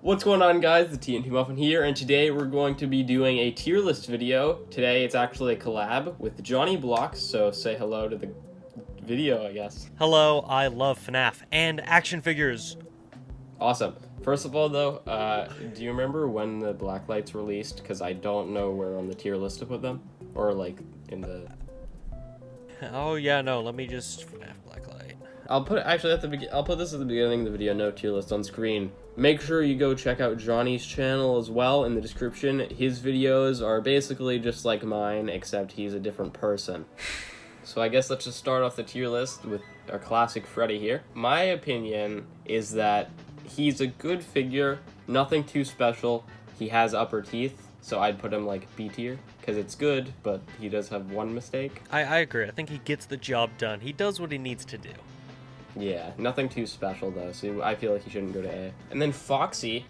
What's going on, guys? The TNT Muffin here, and today we're going to be doing a tier list video. Today it's actually a collab with JonnyBlox, so say hello to the video, I guess. Hello, I love FNaF and action figures. Awesome. First of all, though, do you remember when the Blacklights released? Because I don't know where on the tier list to put them, or like in the. Oh yeah, no, let me just FNaF Blacklight. I'll put I'll put this at the beginning of the video. No tier list on screen. Make sure you go check out Johnny's channel as well in the description. His videos are basically just like mine, except he's a different person. So I guess let's just start off the tier list with our classic Freddy here. My opinion is that he's a good figure, nothing too special. He has upper teeth, so I'd put him like B tier, because it's good, but he does have one mistake. I agree. I think he gets the job done. He does what he needs to do. Yeah, nothing too special though, so I feel like he shouldn't go to A. And then Foxy.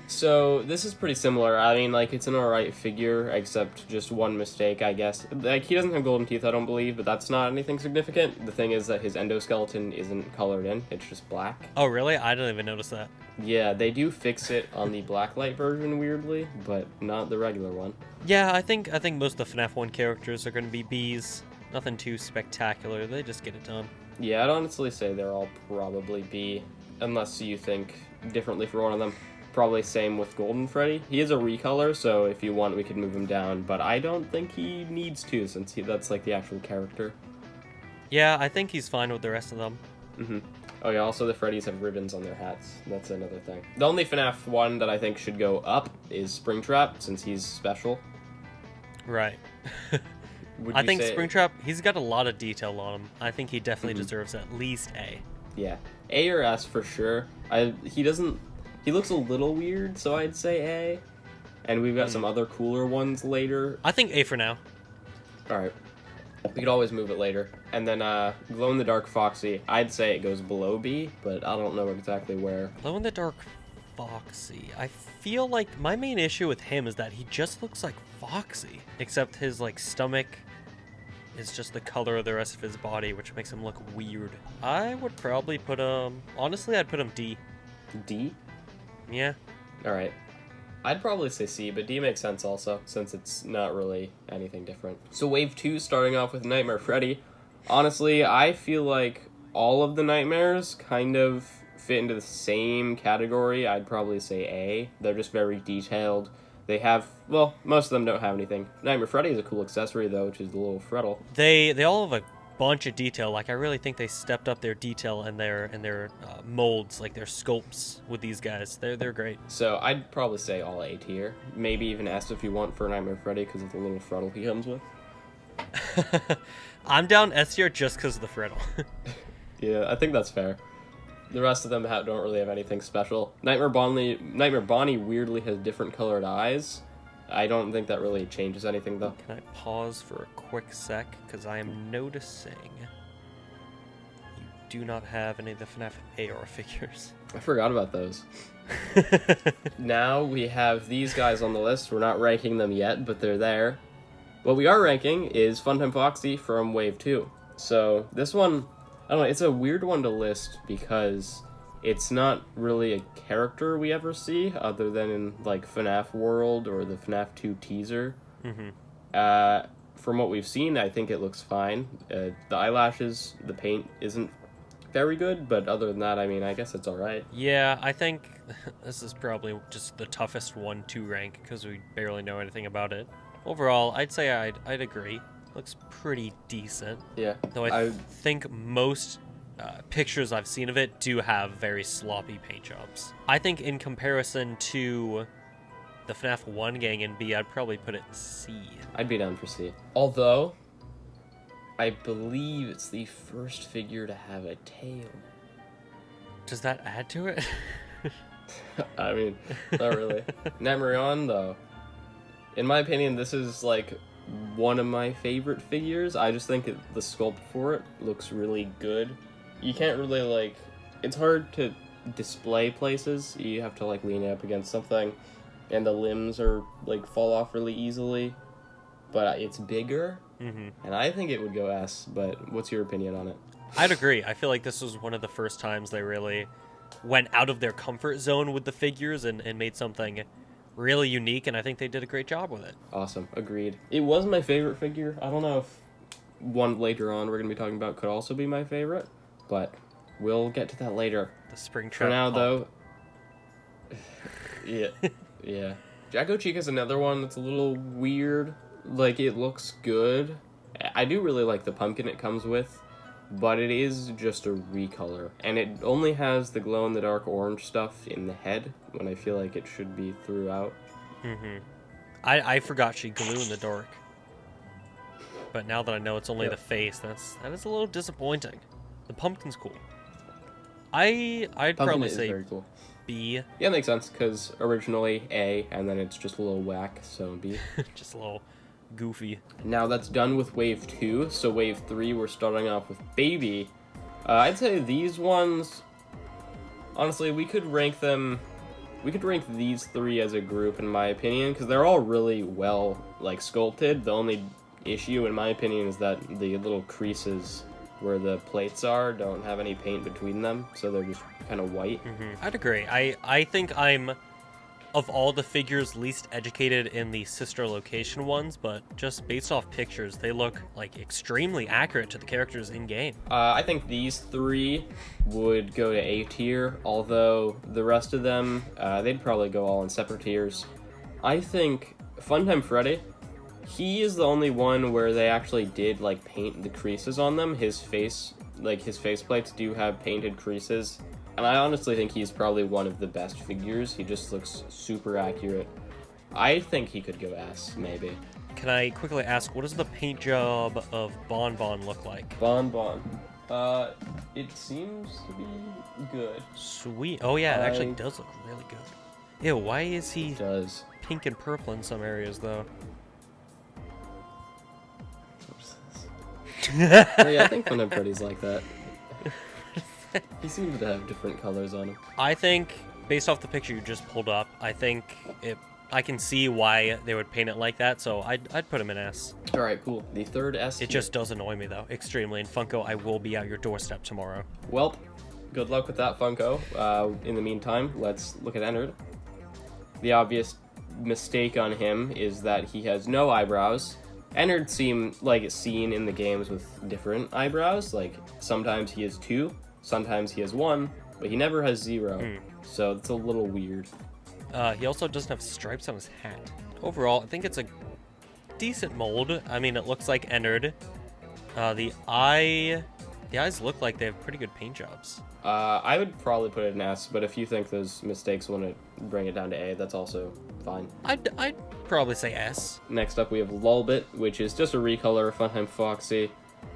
So this is pretty similar. I mean, like, it's an alright figure, except just one mistake, I guess. Like, he doesn't have golden teeth, I don't believe, but that's not anything significant. The thing is that his endoskeleton isn't colored in, it's just black. Oh really? I didn't even notice that. Yeah, they do fix it on the blacklight version, weirdly, but not the regular one. Yeah, I think most of the FNaF 1 characters are going to be Bs. Nothing too spectacular. They just get it done. Yeah, I'd honestly say they're all probably B, unless you think differently for one of them. Probably same with Golden Freddy. He is a recolor, so if you want, we could move him down, but I don't think he needs to, since that's like the actual character. Yeah, I think he's fine with the rest of them. Mm-hmm. Oh yeah, also the Freddys have ribbons on their hats. That's another thing. The only FNaF one that I think should go up is Springtrap, since he's special. Right. I think Springtrap, he's got a lot of detail on him. I think he definitely deserves at least A. Yeah, A or S for sure. He looks a little weird, so I'd say A. And we've got some other cooler ones later. I think A for now. Alright. We could always move it later. And then Glow-in-the-Dark Foxy, I'd say it goes below B, but I don't know exactly where. Glow-in-the-Dark Foxy. I feel like my main issue with him is that he just looks like Foxy, except his like stomach is just the color of the rest of his body, which makes him look weird. I would probably put him, honestly, I'd put him D. D? Yeah. Alright. I'd probably say C, but D makes sense also, since it's not really anything different. So Wave 2, starting off with Nightmare Freddy. Honestly, I feel like all of the Nightmares kind of fit into the same category. I'd probably say A. They're just very detailed. They have, well, most of them don't have anything. Nightmare Freddy is a cool accessory, though, which is the little Freddle. They all have a bunch of detail. Like, I really think they stepped up their detail and their molds, like their sculpts with these guys. They're great. So I'd probably say all A tier. Maybe even S if you want for Nightmare Freddy, because of the little Freddle he comes with. I'm down S tier just because of the Freddle. Yeah, I think that's fair. The rest of them don't really have anything special. Nightmare Bonnie weirdly has different colored eyes. I don't think that really changes anything, though. Can I pause for a quick sec? Because I am noticing you do not have any of the FNaF AR figures. I forgot about those. Now we have these guys on the list. We're not ranking them yet, but they're there. What we are ranking is Funtime Foxy from Wave 2. So this one, I don't know, it's a weird one to list because it's not really a character we ever see other than in like FNaF World or the FNaF 2 teaser. From what we've seen, I think it looks fine. The eyelashes, the paint isn't very good, but other than that, I mean, I guess it's alright. Yeah, I think this is probably just the toughest one to rank because we barely know anything about it. Overall, I'd say I'd agree. Looks pretty decent. Yeah. Though I think most pictures I've seen of it do have very sloppy paint jobs. I think in comparison to the FNaF 1 gang in B, I'd probably put it C. I'd be down for C. Although, I believe it's the first figure to have a tail. Does that add to it? I mean, not really. Nightmare On, though. In my opinion, this is like one of my favorite figures. I just think the sculpt for it looks really good. You can't really, like, it's hard to display places. You have to, like, lean up against something, and the limbs are, like, fall off really easily. But it's bigger, and I think it would go S, but what's your opinion on it? I'd agree. I feel like this was one of the first times they really went out of their comfort zone with the figures and made something really unique, and I think they did a great job with it. Awesome. Agreed. It was my favorite figure. I don't know if one later on we're going to be talking about could also be my favorite, but we'll get to that later. The Springtrap For now, pump. though... yeah. Jacko Chica's another one that's a little weird. Like, it looks good. I do really like the pumpkin it comes with, but it is just a recolor. And it only has the glow-in-the-dark orange stuff in the head, when I feel like it should be throughout. Mm-hmm. I forgot she glue in the dark. But now that I know it's only the face, that is a little disappointing. The pumpkin's cool. I'd Pumpkin probably is say very cool. B. Yeah, makes sense, because originally A, and then it's just a little whack, so B. Just a little goofy. Now that's done with Wave 2, so Wave 3 we're starting off with Baby. I'd say these ones, honestly, we could rank these three as a group in my opinion, because they're all really well, like, sculpted. The only issue in my opinion is that the little creases where the plates are don't have any paint between them, so they're just kind of white. Mm-hmm. I'd agree. I think I'm, of all the figures, least educated in the sister location ones, but just based off pictures, they look like extremely accurate to the characters in game. I think these three would go to A tier, although the rest of them, they'd probably go all in separate tiers. I think Funtime Freddy, he is the only one where they actually did, like, paint the creases on them. His face, like, his faceplates do have painted creases. And I honestly think he's probably one of the best figures. He just looks super accurate. I think he could go S, maybe. Can I quickly ask, what does the paint job of Bon Bon look like? Bon Bon. It seems to be good. Sweet. Oh yeah, it actually does look really good. Ew, why is he It does. pink and purple in some areas, though? Yeah, I think Funtime Freddy's like that. He seems to have different colors on him. I think, based off the picture you just pulled up, I can see why they would paint it like that, so I'd put him in S. Alright, cool. The third S. It just does annoy me, though, extremely. And Funko, I will be at your doorstep tomorrow. Well, good luck with that, Funko. In the meantime, let's look at Ennard. The obvious mistake on him is that he has no eyebrows. Ennard seem like seen in the games with different eyebrows. Like, sometimes he has 2, sometimes he has 1, but he never has 0. So it's a little weird. He also doesn't have stripes on his hat. Overall, I think it's a decent mold. I mean, it looks like Ennard. The eyes look like they have pretty good paint jobs. I would probably put it in S, but if you think those mistakes want to bring it down to A, that's also fine. I'd probably say S. Next up, we have Lulbit, which is just a recolor of Funtime Foxy.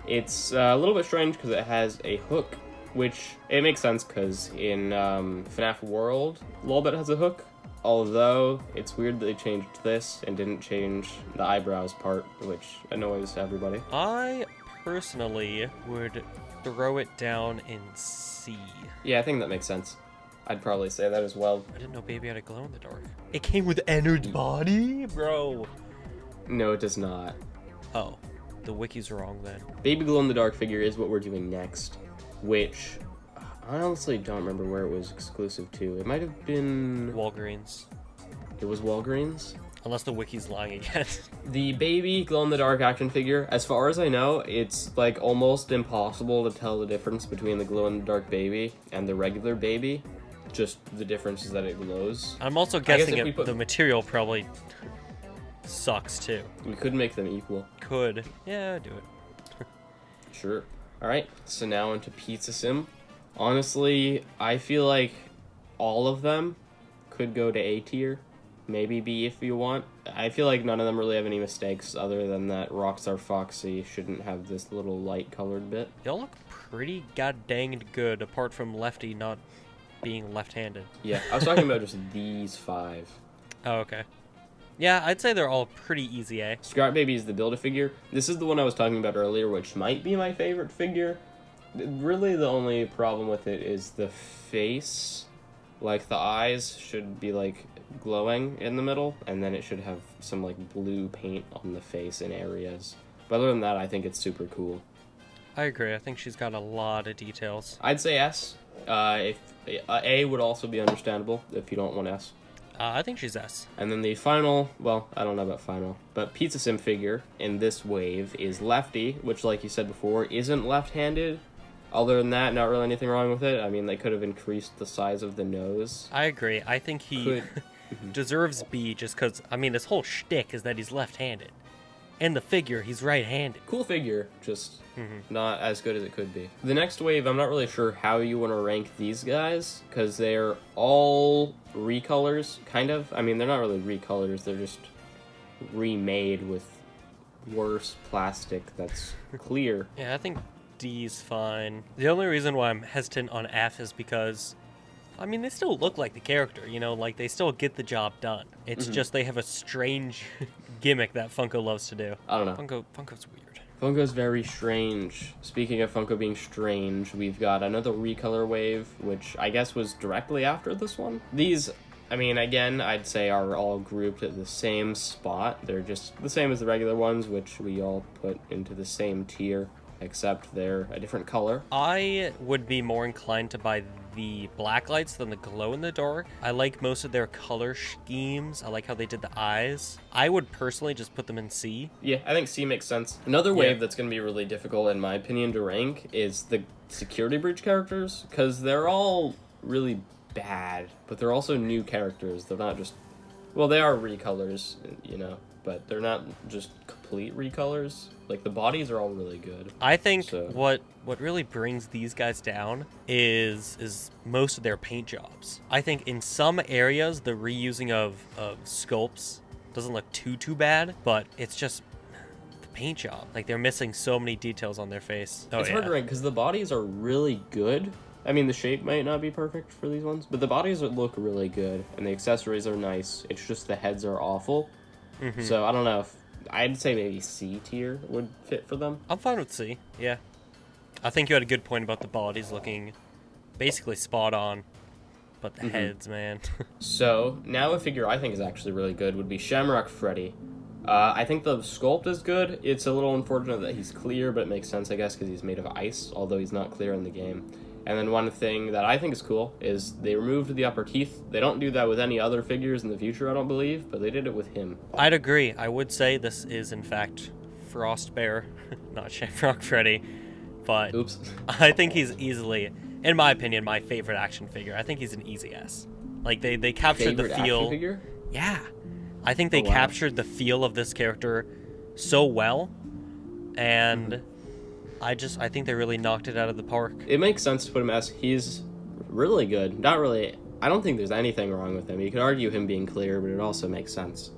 It's a little bit strange because it has a hook, which it makes sense because in FNaF World, Lulbit has a hook. Although, it's weird that they changed this and didn't change the eyebrows part, which annoys everybody. I personally would throw it down in C. Yeah, I think that makes sense. I'd probably say that as well. I didn't know Baby had a glow in the dark. It came with Ennard's body? Bro. No, it does not. Oh, the wiki's wrong then. Baby glow-in-the-dark figure is what we're doing next, which I honestly don't remember where it was exclusive to. It might have been... Walgreens. It was Walgreens? Unless the wiki's lying again. The Baby glow-in-the-dark action figure, as far as I know, it's like almost impossible to tell the difference between the glow-in-the-dark Baby and the regular Baby. Just the difference is that it glows. I'm also guessing the material probably sucks too. We could make them equal. Could. Yeah, do it. Sure. Alright, so now into Pizza Sim. Honestly, I feel like all of them could go to A tier. Maybe B if you want. I feel like none of them really have any mistakes other than that Rockstar Foxy shouldn't have this little light colored bit. They all look pretty goddamned good, apart from Lefty not being left-handed. Yeah, I was talking about just these 5. Oh, okay. Yeah, I'd say they're all pretty easy A. Scrap Baby is the Build-A-Figure. This is the one I was talking about earlier, which might be my favorite figure. Really, the only problem with it is the face. Like, the eyes should be, like, glowing in the middle, and then it should have some, like, blue paint on the face in areas. But other than that, I think it's super cool. I agree. I think she's got a lot of details. I'd say S. If A would also be understandable if you don't want S. I think she's S. And then the final, well, I don't know about final, but Pizza Sim figure in this wave is Lefty, which, like you said before, isn't left-handed. Other than that, not really anything wrong with it. I mean, they could have increased the size of the nose. I agree. I think he deserves B just because, I mean, his whole shtick is that he's left-handed. In the figure, he's right-handed. Cool figure, just not as good as it could be. The next wave, I'm not really sure how you want to rank these guys, because they're all recolors, kind of. I mean, they're not really recolors, they're just remade with worse plastic that's clear. Yeah, I think D's fine. The only reason why I'm hesitant on F is because, I mean, they still look like the character, you know, like they still get the job done. It's just they have a strange gimmick that Funko loves to do. I don't know. Funko's weird. Funko's very strange. Speaking of Funko being strange, we've got another recolor wave, which I guess was directly after this one. These, I mean, again, I'd say are all grouped at the same spot. They're just the same as the regular ones, which we all put into the same tier, except they're a different color. I would be more inclined to buy the black lights than the glow in the dark. I like most of their color schemes. I like how they did the eyes. I would personally just put them in C. Yeah, I think C makes sense. Another wave that's going to be really difficult, in my opinion, to rank is the security breach characters, because they're all really bad, but they're also new characters. They're not just, well, they are recolors, you know, but they're not just complete recolors. Like, the bodies are all really good. I think what really brings these guys down is most of their paint jobs. I think in some areas the reusing of sculpts doesn't look too bad, but it's just the paint job. Like, they're missing so many details on their face. It's hard to rank because the bodies are really good. I mean, the shape might not be perfect for these ones, but the bodies look really good, and the accessories are nice. It's just the heads are awful. So I don't know if I'd say maybe C tier would fit for them. I'm fine with C, yeah. I think you had a good point about the bodies looking basically spot on, but the heads, man. So now a figure I think is actually really good would be Shamrock Freddy. I think the sculpt is good. It's a little unfortunate that he's clear, but it makes sense, I guess, because he's made of ice, although he's not clear in the game. And then one thing that I think is cool is they removed the upper teeth. They don't do that with any other figures in the future, I don't believe, but they did it with him. I'd agree. I would say this is, in fact, Frost Bear, not Shamrock Freddy, but Oops. I think he's easily, in my opinion, my favorite action figure. I think he's an easy S. Like, they captured Favorite the feel. action figure? Yeah. I think they captured the feel of this character so well, and I think they really knocked it out of the park. It makes sense to put him as he's really good. Not really. I don't think there's anything wrong with him. You could argue him being clear, but it also makes sense.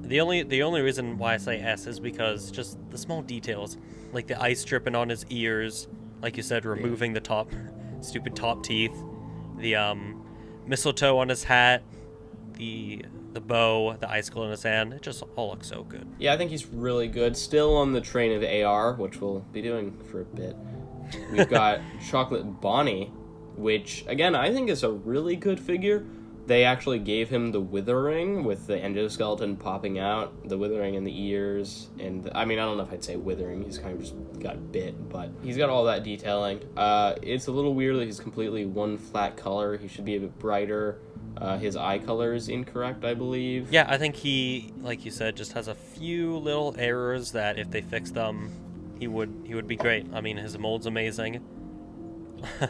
The only reason why I say S is because just the small details, like the ice dripping on his ears, like you said, removing the stupid top teeth, the mistletoe on his hat, the bow, the icicle in his hand. It just all looks so good. Yeah, I think he's really good. Still on the train of AR, which we'll be doing for a bit. We've got Chocolate Bonnie, which, again, I think is a really good figure. They actually gave him the withering with the endoskeleton popping out, the withering in the ears, and, I mean, I don't know if I'd say withering. He's kind of just got bit, but he's got all that detailing. It's a little weird that he's completely one flat color. He should be a bit brighter. His eye color is incorrect, I believe. Yeah, I think he, like you said, just has a few little errors that if they fix them, he would be great. I mean, his mold's amazing.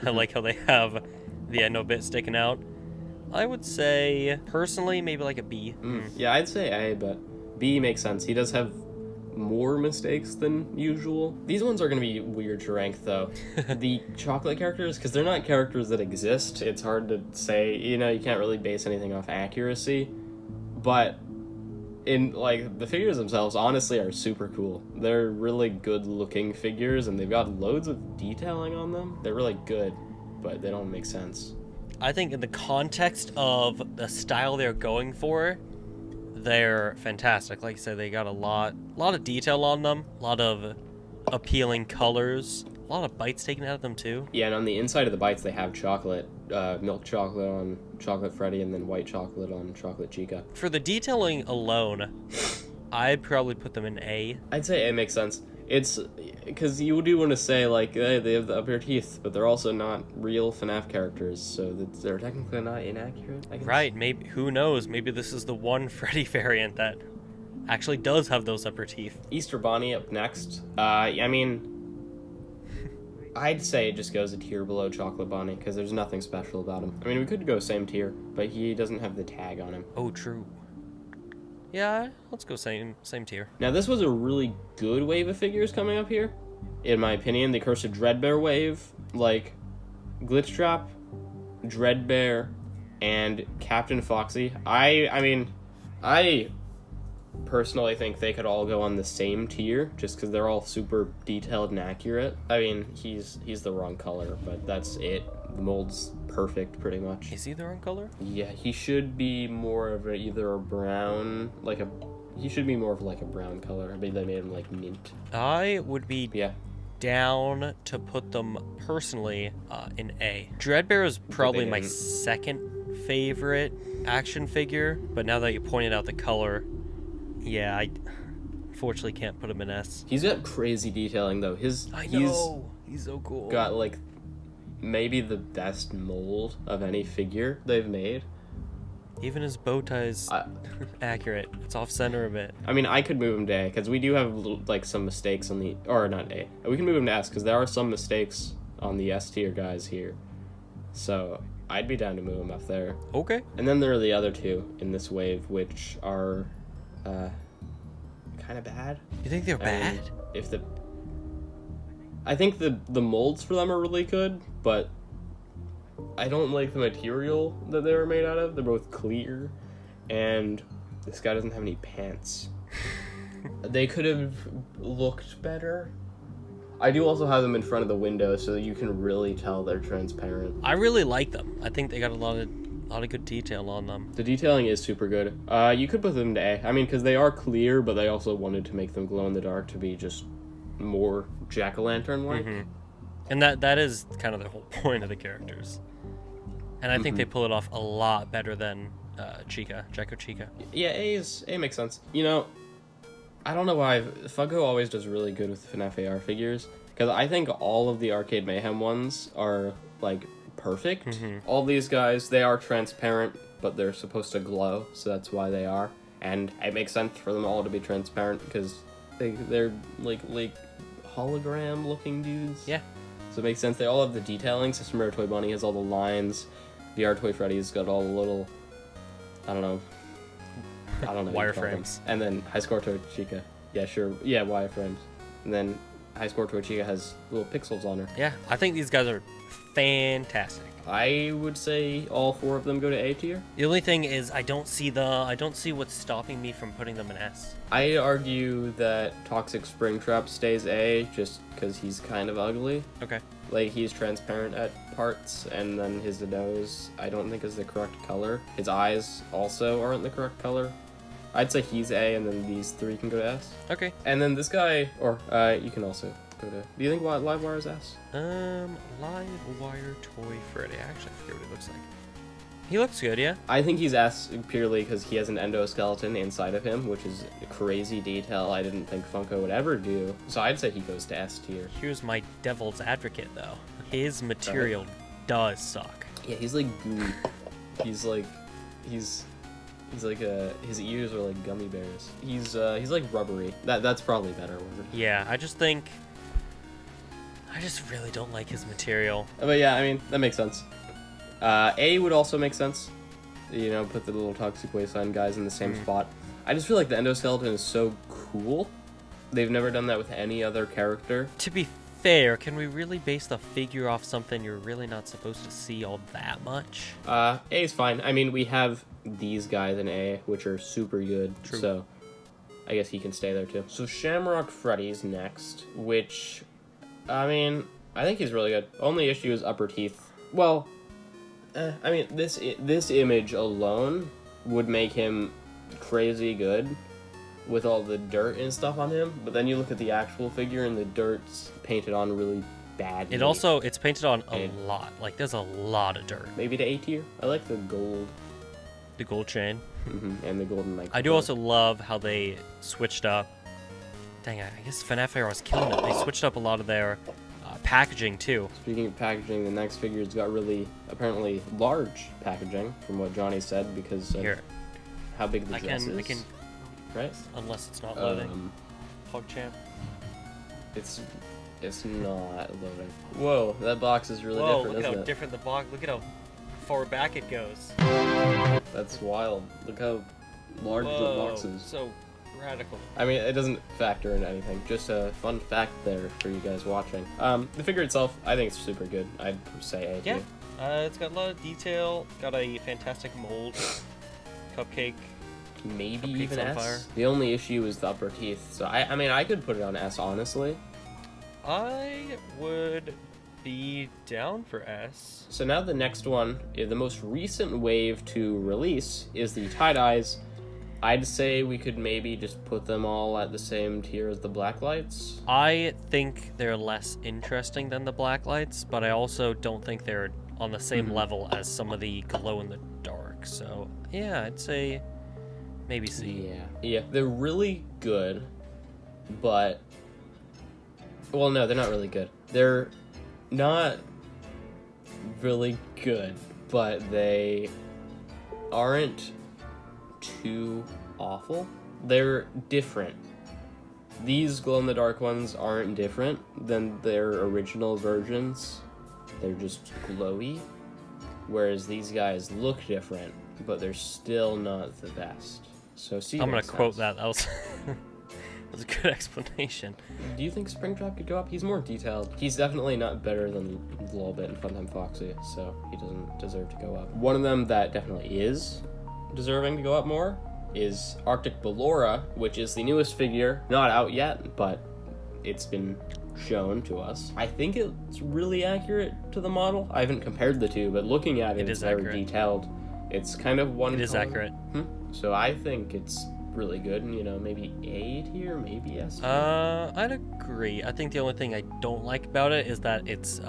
I like how they have the endo bit sticking out. I would say, personally, maybe like a B. Yeah, I'd say A, but B makes sense. He does have more mistakes than usual. These ones are going to be weird to rank, though. The chocolate characters, because they're not characters that exist, it's hard to say, you know, you can't really base anything off accuracy, but in, like, the figures themselves, honestly, are super cool. They're really good-looking figures, and they've got loads of detailing on them. They're really good, but they don't make sense. I think in the context of the style they're going for, they're fantastic. Like I said, they got a lot of detail on them, a lot of appealing colors, a lot of bites taken out of them too. Yeah, and on the inside of the bites they have chocolate, milk chocolate on Chocolate Freddy, and then white chocolate on Chocolate Chica. For the detailing alone, I'd probably put them in A. I'd say A makes sense. It's because you do want to say, like, hey, they have the upper teeth, but they're also not real FNaF characters, so they're technically not inaccurate, I guess. Right, maybe, who knows, maybe this is the one Freddy variant that actually does have those upper teeth. Easter Bonnie up next. I mean, I'd say it just goes a tier below Chocolate Bonnie, because there's nothing special about him. I mean, we could go same tier, but he doesn't have the tag on him. Oh, true. Yeah, let's go same tier. Now, this was a really good wave of figures coming up here. In my opinion, the Cursed Dreadbear wave, like Glitchtrap, Dreadbear, and Captain Foxy. I mean, I personally think they could all go on the same tier, just because they're all super detailed and accurate. I mean, he's the wrong color, but that's it. The mold's perfect, pretty much. Is he the wrong color? Yeah, he should be more of either a brown, he should be more of like a brown color. Maybe they made him like mint. I would be down to put them personally in A. Dreadbear is probably my second favorite action figure, but now that you pointed out the color, yeah, I unfortunately can't put him in S. He's got crazy detailing though. He's so cool. Got like maybe the best mold of any figure they've made. Even his bow tie is accurate. It's off center a bit. I mean, I could move him to A because we do have like some mistakes on the, or not A. We can move him to S because there are some mistakes on the S tier guys here. So I'd be down to move him up there. Okay. And then there are the other two in this wave, which are kind of bad. You think they're bad? I think the molds for them are really good, but I don't like the material that they were made out of. They're both clear, and this guy doesn't have any pants. They could have looked better. I do also have them in front of the window so that you can really tell they're transparent. I really like them. I think they got a lot of good detail on them. The detailing is super good. You could put them to A. I mean, because they are clear, but they also wanted to make them glow in the dark to be just more jack-o'-lantern-like. Mm-hmm. And that is kind of the whole point of the characters. And I think they pull it off a lot better than Jacko Chica. Yeah, A makes sense. You know, I don't know why Funko always does really good with FNAF AR figures, because I think all of the Arcade Mayhem ones are like perfect. Mm-hmm. All these guys, they are transparent, but they're supposed to glow, so that's why they are. And it makes sense for them all to be transparent because they're like hologram looking dudes. Yeah. So it makes sense. They all have the detailing. System Rare Toy Bunny has all the lines. VR Toy Freddy's got all the little, I don't know wireframes. And then High Score Toy Chica. Yeah, sure. Yeah, wireframes. And then High Score Toy Chica has little pixels on her. Yeah, I think these guys are fantastic. I would say all four of them go to A tier. The only thing is I don't see what's stopping me from putting them in S. I argue that Toxic Springtrap stays A just because he's kind of ugly. Okay. Like, he's transparent at parts, and then his nose, I don't think is the correct color. His eyes also aren't the correct color. I'd say he's A, and then these three can go to S. Okay. And then this guy, or you can also go to... Do you think Livewire is S? Livewire Toy Freddy. I actually forget what he looks like. He looks good, yeah? I think he's S purely because he has an endoskeleton inside of him, which is a crazy detail I didn't think Funko would ever do. So I'd say he goes to S tier. Here's my devil's advocate, though. His material does suck. Yeah, he's like gooey. His ears are like gummy bears. He's like rubbery. That's probably a better word. Yeah, I just really don't like his material. But yeah, I mean, that makes sense. A would also make sense. You know, put the little Toxic Wasteland guys in the same spot. I just feel like the endoskeleton is so cool. They've never done that with any other character. To be fair, can we really base the figure off something you're really not supposed to see all that much? A is fine. I mean, we have these guys in A, which are super good. True. So I guess he can stay there too. So Shamrock Freddy's next, which, I mean, I think he's really good. Only issue is upper teeth. Well, I mean, this image alone would make him crazy good with all the dirt and stuff on him, but then you look at the actual figure and the dirt's painted on really badly. It's painted on a lot. Like, there's a lot of dirt. Maybe to A tier. I like the gold. The gold chain. And the golden microphone. I do also love how they switched up Dang, I guess FNaF era was killing it. They switched up a lot of their packaging too. Speaking of packaging, the next figure's got really, apparently, large packaging, from what Johnny said, because of how big the dress is. I can... Right? Unless it's not loading. PogChamp. It's not loading. Whoa, that box is really different, look isn't at how it? different the box... Look at how far back it goes. That's wild. Look how large the box is. So radical. I mean, it doesn't factor in anything. Just a fun fact there for you guys watching. The figure itself, I think it's super good. I'd say A tier. Yeah, it's got a lot of detail. Got a fantastic mold. Cupcake. Maybe Cupcakes even on S. fire. The only issue is the upper teeth. So I mean, I could put it on S, honestly. I would be down for S. So now the next one, the most recent wave to release, is the tie-dyes. I'd say we could maybe just put them all at the same tier as the black lights. I think they're less interesting than the black lights, but I also don't think they're on the same level as some of the glow-in-the-dark. So, yeah, I'd say maybe C. Yeah, they're really good, but... Well, no, they're not really good. They're not really good, but they aren't too awful. They're different. These glow-in-the-dark ones aren't different than their original versions. They're just glowy. Whereas these guys look different, but they're still not the best. So C. I'm gonna quote that. That was that was a good explanation. Do you think Springtrap could go up? He's more detailed. He's definitely not better than Lolbit and Funtime Foxy, so he doesn't deserve to go up. One of them that definitely is deserving to go up more is Arctic Ballora, which is the newest figure. Not out yet, but it's been shown to us. I think it's really accurate to the model. I haven't compared the two, but looking at it, it's very detailed. It's kind of one It is color. accurate. So I think it's really good, and maybe A tier, maybe S tier. I'd agree. I think the only thing I don't like about it is that it's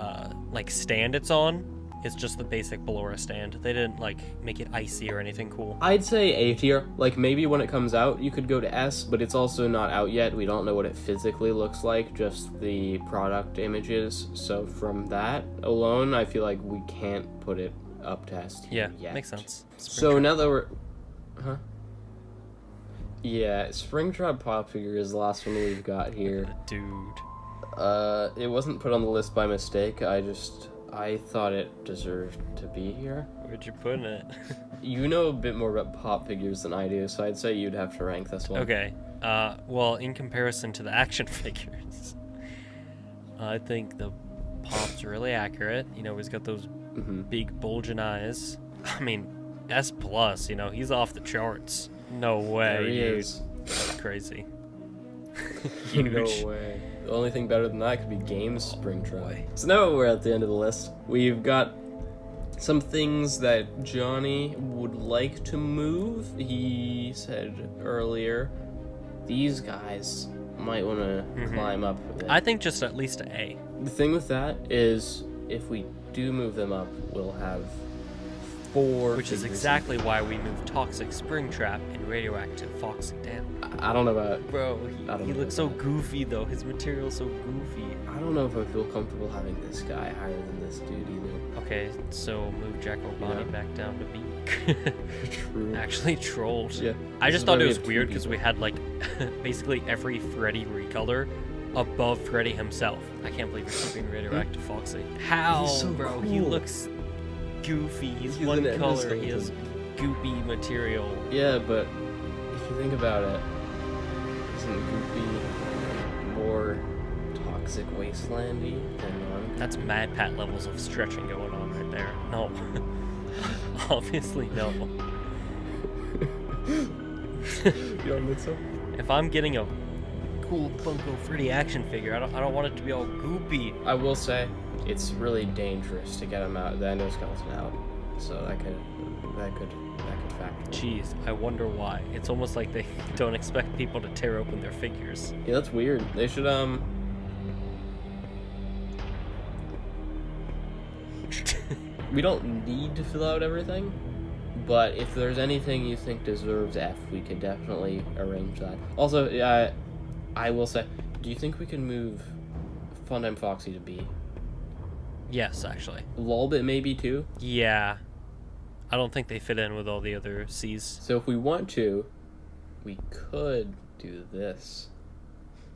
like stand it's on. It's just the basic Ballora stand. They didn't like make it icy or anything cool. I'd say A tier. Like maybe when it comes out, you could go to S, but it's also not out yet. We don't know what it physically looks like, just the product images. So from that alone, I feel like we can't put it up to S tier yet. Makes sense. So now that we're... Yeah, Springtrap Pop Figure is the last one we've got here. Dude. It wasn't put on the list by mistake. I thought it deserved to be here. Where'd you put it? You know a bit more about pop figures than I do, so I'd say you'd have to rank this one. Okay. Well, in comparison to the action figures, I think the pop's really accurate. He's got those big bulging eyes. I mean, S+, he's off the charts. No way, There he dude. is. That's crazy. No way. The only thing better than that could be Games Springtrap. So now we're at the end of the list. We've got some things that Johnny would like to move. He said earlier, these guys might want to climb up a bit. I think just at least an A. The thing with that is, if we do move them up, we'll have 4 Which is figures. exactly why we moved Toxic Springtrap and Radioactive Foxy down. I don't know about... Bro, I don't he know looks so about that. goofy though. His material's so goofy. I don't know if I feel comfortable having this guy higher than this dude either. Okay, so move Jack O'Bonney back down to B. True. Actually trolled. Yeah. I This just is thought why it we was have 2 weird because people. we had like basically every Freddy recolor above Freddy himself. I can't believe you're keeping Radioactive Foxy. How, He's so bro? cool. He looks goofy. He's He's one an color. He endoskeleton. has goopy material. Yeah, but if you think about it, isn't Goofy more toxic wastelandy than non? That's Mad Pat levels of stretching going on right there. No. Obviously no. You don't think so? If I'm getting a cool Funko Freddy action figure, I don't want it to be all goopy. I will say, it's really dangerous to get him out, the endoskeleton out. So that could factor. Jeez, I wonder why. It's almost like they don't expect people to tear open their figures. Yeah, that's weird. They should we don't need to fill out everything, but if there's anything you think deserves F, we could definitely arrange that. Also, I will say, do you think we can move Funtime Foxy to B? Yes, actually. Lolbit maybe too? Yeah. I don't think they fit in with all the other C's. So if we want to, we could do this.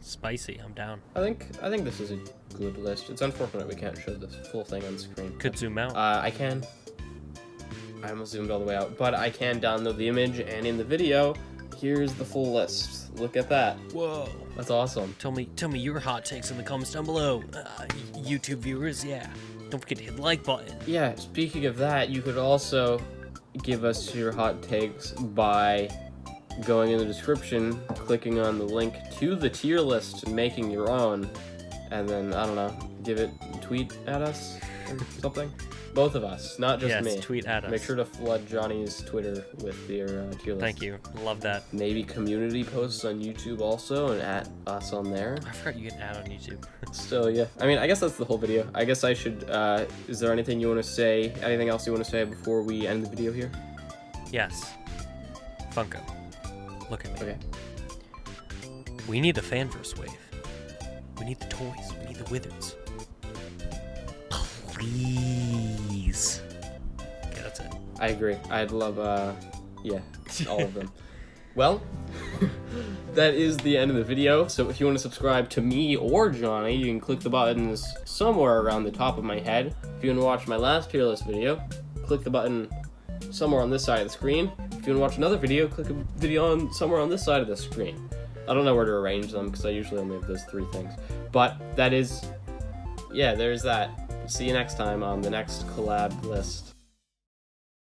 Spicy, I'm down. I think this is a good list. It's unfortunate we can't show this full thing on screen. Could zoom out. I can. I almost zoomed all the way out, but I can download the image, and in the video, here's the full list. Look at that. Whoa. That's awesome. Tell me your hot takes in the comments down below. YouTube viewers, yeah. Don't forget to hit the like button. Yeah, speaking of that, you could also give us your hot takes by going in the description, clicking on the link to the tier list and making your own, and then, I don't know, tweet at us or something. Both of us, not just me. Yes, tweet at us. Make sure to flood Johnny's Twitter with your tier list. Thank you. Love that. Maybe community posts on YouTube also, and at us on there. I forgot you can add on YouTube. Still, yeah. I mean, I guess that's the whole video. I guess I should, is there anything you want to say, anything else you want to say before we end the video here? Yes. Funko. Look at me. Okay. We need the fanverse wave. We need the toys. We need the wizards. Please. Okay, that's it. I agree. I'd love, yeah, all of them. Well, that is the end of the video. So if you want to subscribe to me or Johnny, you can click the buttons somewhere around the top of my head. If you want to watch my last tier list video, click the button somewhere on this side of the screen. If you want to watch another video, click a video on somewhere on this side of the screen. I don't know where to arrange them because I usually only have those 3 things. But that is, yeah, there's that. See you next time on the next collab list.